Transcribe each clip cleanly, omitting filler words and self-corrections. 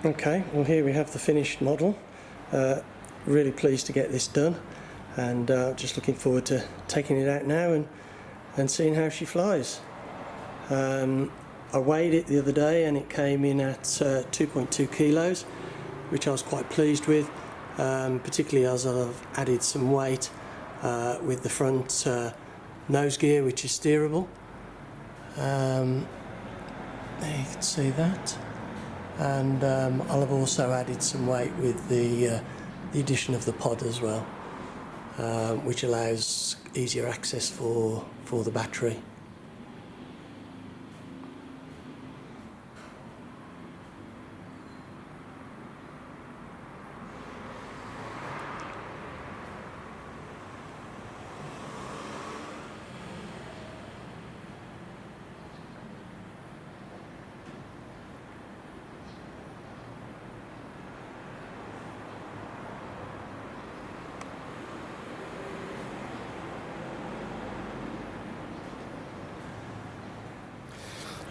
Okay, well here we have the finished model. Really pleased to get this done, and just looking forward to taking it out now and seeing how she flies. I weighed it the other day and it came in at 2.2 kilos, which I was quite pleased with, particularly as I've added some weight with the front nose gear, which is steerable. There you can see that, and I'll have also added some weight with the addition of the pod as well, which allows easier access for the battery.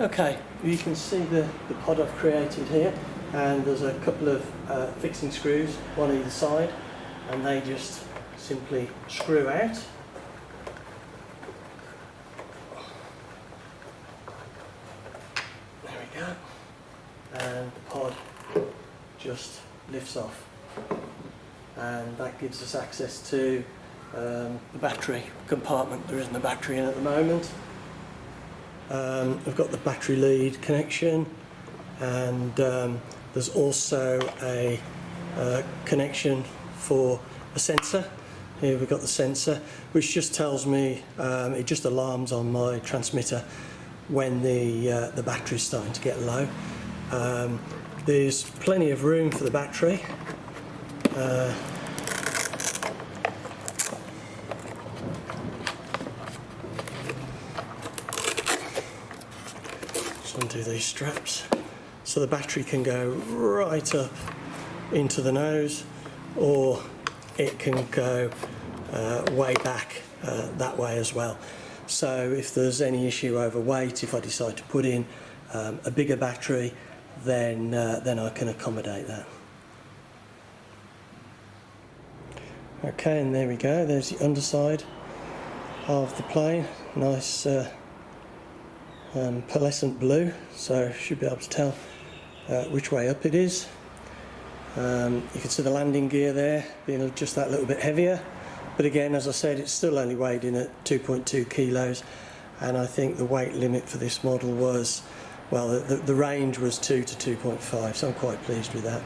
Okay, you can see the pod I've created here, and there's a couple of fixing screws, one either side, and they just simply screw out. There we go, and the pod just lifts off, and that gives us access to the battery compartment. There isn't a battery in at the moment. We've got the battery lead connection, and there's also a connection for a sensor. Here we've got the sensor, which just tells me, it just alarms on my transmitter when the battery's starting to get low. There's plenty of room for the battery. Undo these straps, so the battery can go right up into the nose, or it can go way back that way as well. So if there's any issue over weight, if I decide to put in a bigger battery, then I can accommodate that. Okay, and there we go, there's the underside of the plane. Nice pearlescent blue, so should be able to tell which way up it is. You can see the landing gear there being just that little bit heavier, but again, as I said, it's still only weighed in at 2.2 kilos, and I think the weight limit for this model was, well, the range was 2 to 2.5, so I'm quite pleased with that.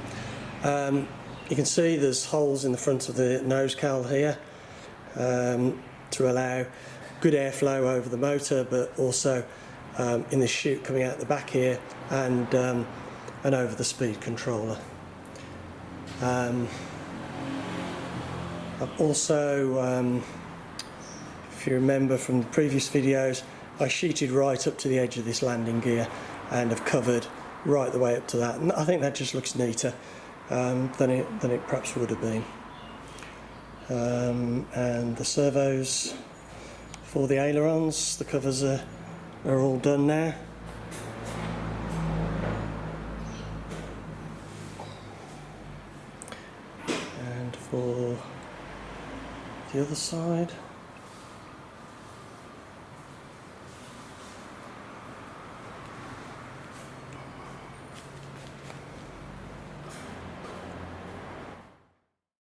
You can see there's holes in the front of the nose cowl here to allow good airflow over the motor, but also in the chute coming out the back here, and over the speed controller. I've also, if you remember from the previous videos, I sheeted right up to the edge of this landing gear and have covered right the way up to that, and I think that just looks neater than it perhaps would have been. And the servos for the ailerons, the covers are all done now. And for the other side,